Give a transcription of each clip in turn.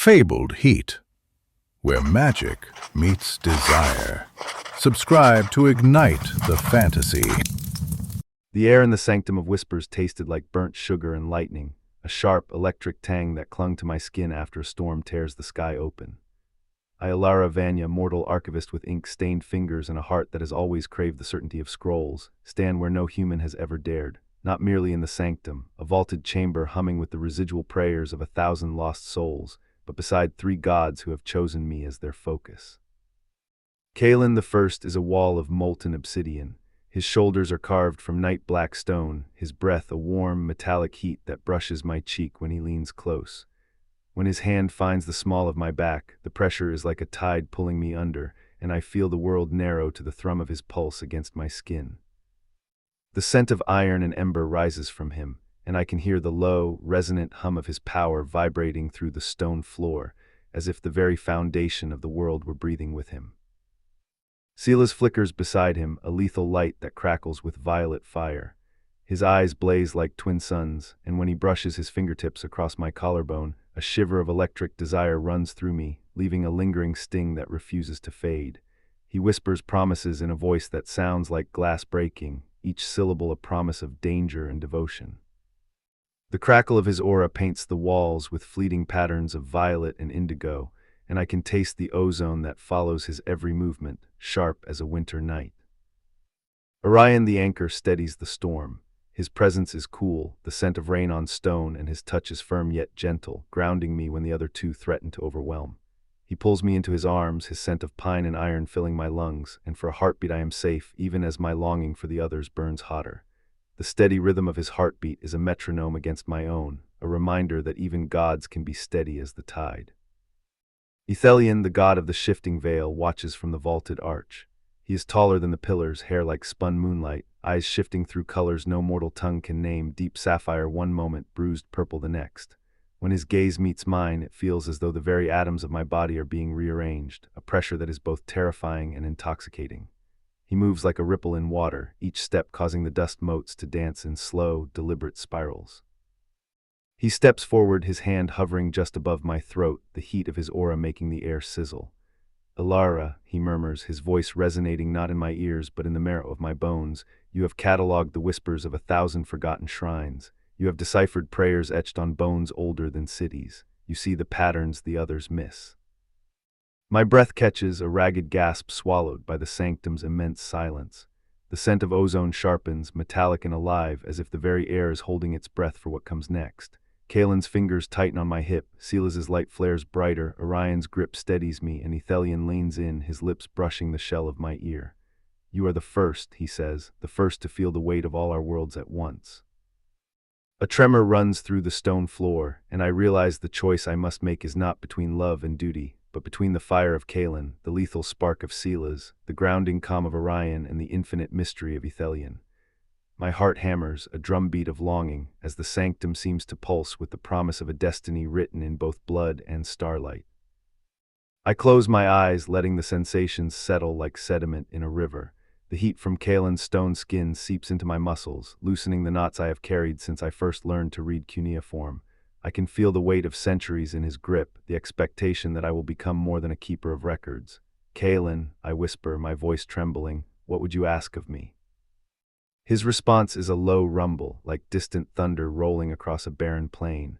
fabled heat, where magic meets desire. Subscribe to ignite the fantasy. The air in the sanctum of whispers tasted like burnt sugar and lightning, a sharp, electric tang that clung to my skin after a storm tears the sky open. I, Elara Vanya, mortal archivist with ink-stained fingers and a heart that has always craved the certainty of scrolls, stand where no human has ever dared, not merely in the sanctum, a vaulted chamber humming with the residual prayers of 1,000 lost souls, but beside 3 gods who have chosen me as their focus. Kalen the First is a wall of molten obsidian. His shoulders are carved from night-black stone, his breath a warm, metallic heat that brushes my cheek when he leans close. When his hand finds the small of my back, the pressure is like a tide pulling me under, and I feel the world narrow to the thrum of his pulse against my skin. The scent of iron and ember rises from him, and I can hear the low, resonant hum of his power vibrating through the stone floor, as if the very foundation of the world were breathing with him. Silas flickers beside him, a lethal light that crackles with violet fire. His eyes blaze like twin suns, and when he brushes his fingertips across my collarbone, a shiver of electric desire runs through me, leaving a lingering sting that refuses to fade. He whispers promises in a voice that sounds like glass breaking, each syllable a promise of danger and devotion. The crackle of his aura paints the walls with fleeting patterns of violet and indigo, and I can taste the ozone that follows his every movement, sharp as a winter night. Orion the anchor steadies the storm. His presence is cool, the scent of rain on stone, and his touch is firm yet gentle, grounding me when the other 2 threaten to overwhelm. He pulls me into his arms, his scent of pine and iron filling my lungs, and for a heartbeat I am safe, even as my longing for the others burns hotter. The steady rhythm of his heartbeat is a metronome against my own, a reminder that even gods can be steady as the tide. Ethelion, the god of the shifting veil, watches from the vaulted arch. He is taller than the pillars, hair like spun moonlight, eyes shifting through colors no mortal tongue can name, deep sapphire one moment, bruised purple the next. When his gaze meets mine, it feels as though the very atoms of my body are being rearranged, a pressure that is both terrifying and intoxicating. He moves like a ripple in water, each step causing the dust motes to dance in slow, deliberate spirals. He steps forward, his hand hovering just above my throat, the heat of his aura making the air sizzle. "Elara," he murmurs, his voice resonating not in my ears but in the marrow of my bones, "you have catalogued the whispers of 1,000 forgotten shrines. You have deciphered prayers etched on bones older than cities. You see the patterns the others miss." My breath catches, a ragged gasp swallowed by the sanctum's immense silence. The scent of ozone sharpens, metallic and alive, as if the very air is holding its breath for what comes next. Kalen's fingers tighten on my hip, Silas's light flares brighter, Orion's grip steadies me, and Ethelion leans in, his lips brushing the shell of my ear. "You are the first," he says, "the first to feel the weight of all our worlds at once." A tremor runs through the stone floor, and I realize the choice I must make is not between love and duty, but between the fire of Kalen, the lethal spark of Silas, the grounding calm of Orion, and the infinite mystery of Ethelion. My heart hammers, a drumbeat of longing, as the sanctum seems to pulse with the promise of a destiny written in both blood and starlight. I close my eyes, letting the sensations settle like sediment in a river. The heat from Kalen's stone skin seeps into my muscles, loosening the knots I have carried since I first learned to read cuneiform. I can feel the weight of centuries in his grip, the expectation that I will become more than a keeper of records. "Kalen," I whisper, my voice trembling, "what would you ask of me?" His response is a low rumble, like distant thunder rolling across a barren plain.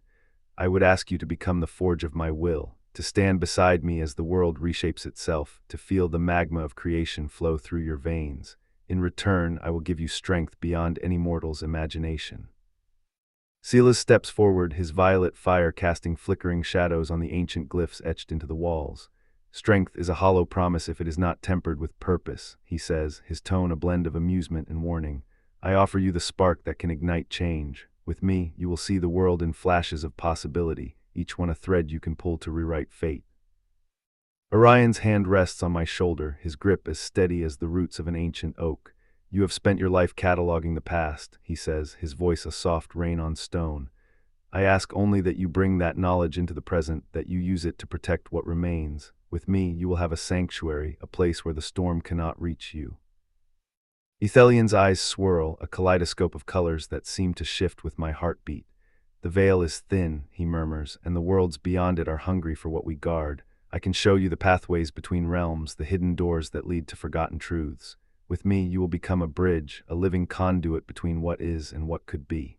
"I would ask you to become the forge of my will, to stand beside me as the world reshapes itself, to feel the magma of creation flow through your veins. In return, I will give you strength beyond any mortal's imagination." Silas steps forward, his violet fire casting flickering shadows on the ancient glyphs etched into the walls. "Strength is a hollow promise if it is not tempered with purpose," he says, his tone a blend of amusement and warning. "I offer you the spark that can ignite change. With me, you will see the world in flashes of possibility, each one a thread you can pull to rewrite fate." Orion's hand rests on my shoulder, his grip as steady as the roots of an ancient oak. "You have spent your life cataloging the past," he says, his voice a soft rain on stone. "I ask only that you bring that knowledge into the present, that you use it to protect what remains. With me, you will have a sanctuary, a place where the storm cannot reach you." Ethelion's eyes swirl, a kaleidoscope of colors that seem to shift with my heartbeat. The veil is thin, he murmurs, and the worlds beyond it are hungry for what we guard. I can show you the pathways between realms, the hidden doors that lead to forgotten truths. With me, you will become a bridge, a living conduit between what is and what could be.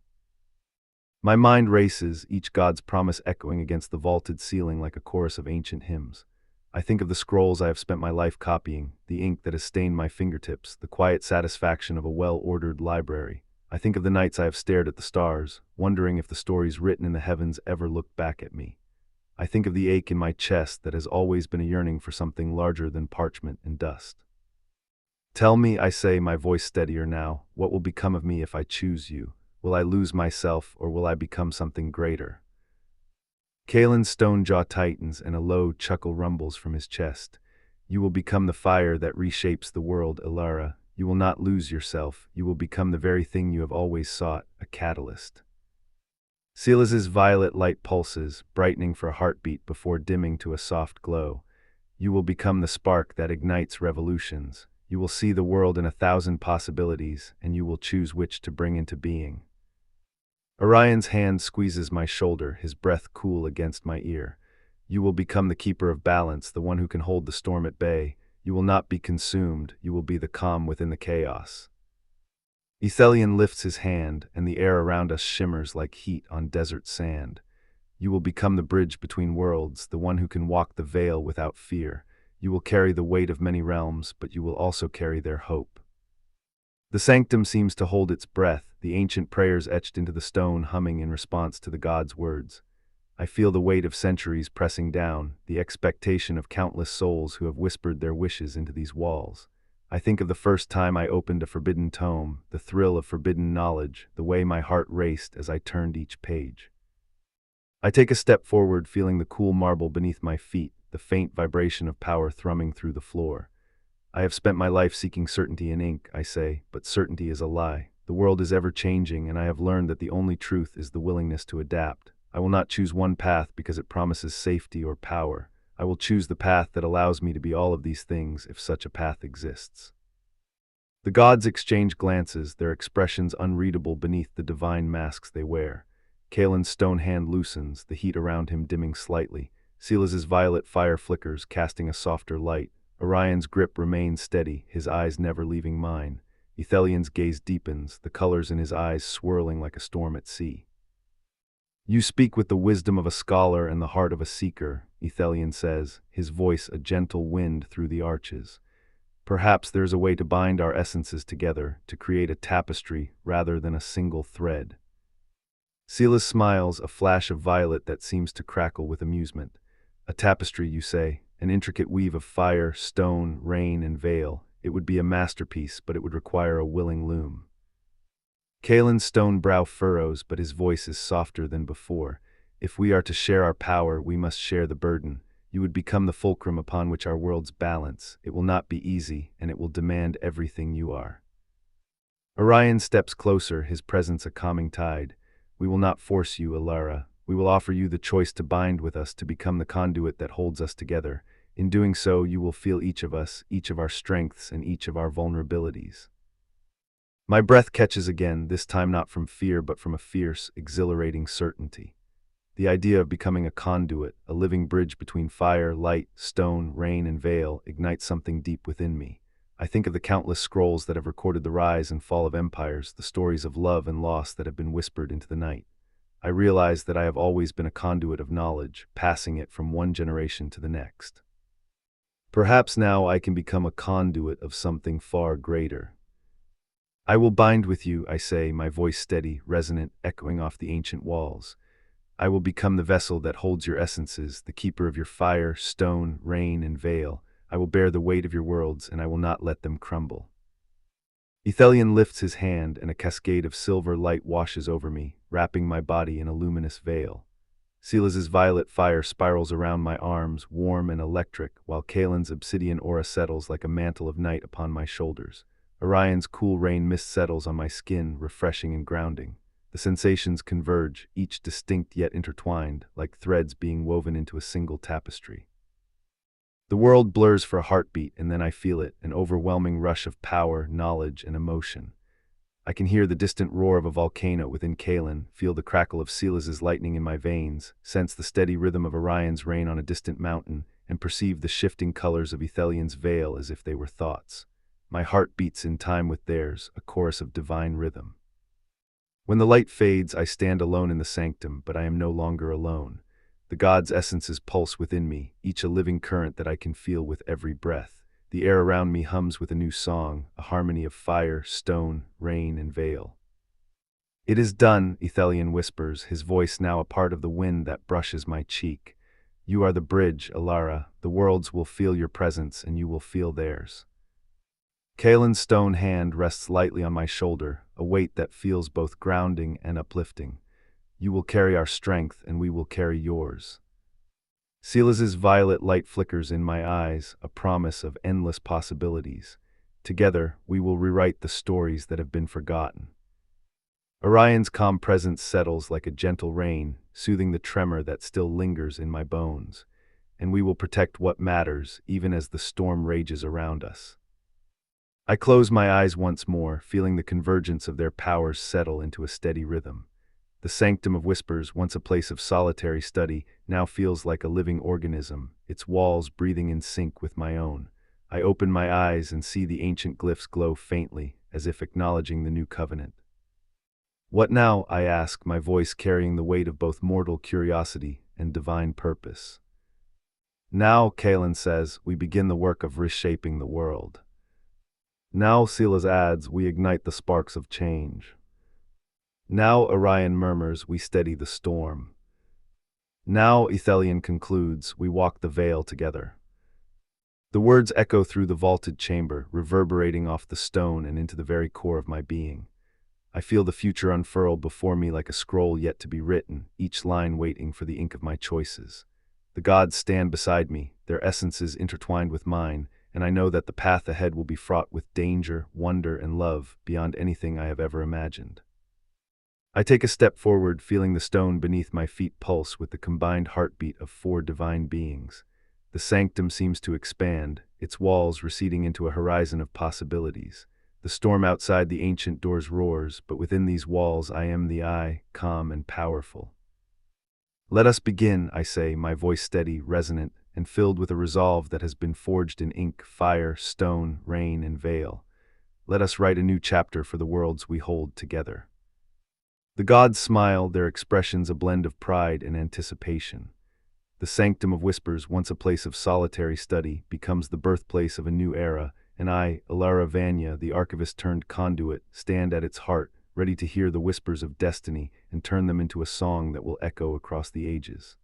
My mind races, each god's promise echoing against the vaulted ceiling like a chorus of ancient hymns. I think of the scrolls I have spent my life copying, the ink that has stained my fingertips, the quiet satisfaction of a well-ordered library. I think of the nights I have stared at the stars, wondering if the stories written in the heavens ever looked back at me. I think of the ache in my chest that has always been a yearning for something larger than parchment and dust. Tell me, I say, my voice steadier now, what will become of me if I choose you? Will I lose myself, or will I become something greater? Kalen's stone jaw tightens and a low chuckle rumbles from his chest. You will become the fire that reshapes the world, Elara. You will not lose yourself. You will become the very thing you have always sought, a catalyst. Silas's violet light pulses, brightening for a heartbeat before dimming to a soft glow. You will become the spark that ignites revolutions. You will see the world in 1,000 possibilities, and you will choose which to bring into being. Orion's hand squeezes my shoulder, his breath cool against my ear. You will become the keeper of balance, the one who can hold the storm at bay. You will not be consumed, you will be the calm within the chaos. Ethelion lifts his hand, and the air around us shimmers like heat on desert sand. You will become the bridge between worlds, the one who can walk the veil without fear. You will carry the weight of many realms, but you will also carry their hope. The sanctum seems to hold its breath, the ancient prayers etched into the stone humming in response to the god's words. I feel the weight of centuries pressing down, the expectation of countless souls who have whispered their wishes into these walls. I think of the first time I opened a forbidden tome, the thrill of forbidden knowledge, the way my heart raced as I turned each page. I take a step forward, feeling the cool marble beneath my feet, the faint vibration of power thrumming through the floor. I have spent my life seeking certainty in ink, I say, but certainty is a lie. The world is ever changing, and I have learned that the only truth is the willingness to adapt. I will not choose one path because it promises safety or power. I will choose the path that allows me to be all of these things if such a path exists. The gods exchange glances, their expressions unreadable beneath the divine masks they wear. Kalen's stone hand loosens, the heat around him dimming slightly. Silas's violet fire flickers, casting a softer light. Orion's grip remains steady, his eyes never leaving mine. Ethelion's gaze deepens, the colors in his eyes swirling like a storm at sea. You speak with the wisdom of a scholar and the heart of a seeker, Ethelion says, his voice a gentle wind through the arches. Perhaps there's a way to bind our essences together, to create a tapestry rather than a single thread. Silas smiles, a flash of violet that seems to crackle with amusement. A tapestry, you say, an intricate weave of fire, stone, rain, and veil. It would be a masterpiece, but it would require a willing loom. Kalen's stone brow furrows, but his voice is softer than before. If we are to share our power, we must share the burden. You would become the fulcrum upon which our worlds balance. It will not be easy, and it will demand everything you are. Orion steps closer, his presence a calming tide. We will not force you, Elara. We will offer you the choice to bind with us, to become the conduit that holds us together. In doing so, you will feel each of us, each of our strengths, and each of our vulnerabilities. My breath catches again, this time not from fear, but from a fierce, exhilarating certainty. The idea of becoming a conduit, a living bridge between fire, light, stone, rain, and veil, ignites something deep within me. I think of the countless scrolls that have recorded the rise and fall of empires, the stories of love and loss that have been whispered into the night. I realize that I have always been a conduit of knowledge, passing it from one generation to the next. Perhaps now I can become a conduit of something far greater. I will bind with you, I say, my voice steady, resonant, echoing off the ancient walls. I will become the vessel that holds your essences, the keeper of your fire, stone, rain, and veil. I will bear the weight of your worlds, and I will not let them crumble. Ethelion lifts his hand, and a cascade of silver light washes over me, wrapping my body in a luminous veil. Silas's violet fire spirals around my arms, warm and electric, while Kalen's obsidian aura settles like a mantle of night upon my shoulders. Orion's cool rain mist settles on my skin, refreshing and grounding. The sensations converge, each distinct yet intertwined, like threads being woven into a single tapestry. The world blurs for a heartbeat, and then I feel it, an overwhelming rush of power, knowledge, and emotion. I can hear the distant roar of a volcano within Kalen, feel the crackle of Silas's lightning in my veins, sense the steady rhythm of Orion's rain on a distant mountain, and perceive the shifting colors of Ethelion's veil as if they were thoughts. My heart beats in time with theirs, a chorus of divine rhythm. When the light fades, I stand alone in the sanctum, but I am no longer alone. The god's essences pulse within me, each a living current that I can feel with every breath. The air around me hums with a new song, a harmony of fire, stone, rain, and veil. "It is done," Ethelion whispers, his voice now a part of the wind that brushes my cheek. "You are the bridge, Elara. The worlds will feel your presence, and you will feel theirs." Kalen's stone hand rests lightly on my shoulder, a weight that feels both grounding and uplifting. "You will carry our strength, and we will carry yours." Silas's violet light flickers in my eyes, a promise of endless possibilities. Together, we will rewrite the stories that have been forgotten. Orion's calm presence settles like a gentle rain, soothing the tremor that still lingers in my bones. And we will protect what matters, even as the storm rages around us. I close my eyes once more, feeling the convergence of their powers settle into a steady rhythm. The sanctum of whispers, once a place of solitary study, now feels like a living organism, its walls breathing in sync with my own. I open my eyes and see the ancient glyphs glow faintly, as if acknowledging the new covenant. "What now?" I ask, my voice carrying the weight of both mortal curiosity and divine purpose. "Now," Kalen says, "we begin the work of reshaping the world." "Now," Silas adds, "we ignite the sparks of change." "Now," Orion murmurs, "we steady the storm." "Now," Ethelion concludes, "we walk the veil together." The words echo through the vaulted chamber, reverberating off the stone and into the very core of my being. I feel the future unfurl before me like a scroll yet to be written, each line waiting for the ink of my choices. The gods stand beside me, their essences intertwined with mine, and I know that the path ahead will be fraught with danger, wonder, and love beyond anything I have ever imagined. I take a step forward, feeling the stone beneath my feet pulse with the combined heartbeat of 4 divine beings. The sanctum seems to expand, its walls receding into a horizon of possibilities. The storm outside the ancient doors roars, but within these walls I am the I, calm and powerful. "Let us begin," I say, my voice steady, resonant, and filled with a resolve that has been forged in ink, fire, stone, rain, and veil. Let us write a new chapter for the worlds we hold together. The gods smile, their expressions a blend of pride and anticipation. The sanctum of whispers, once a place of solitary study, becomes the birthplace of a new era, and I, Elara Vanya, the archivist turned conduit, stand at its heart, ready to hear the whispers of destiny and turn them into a song that will echo across the ages.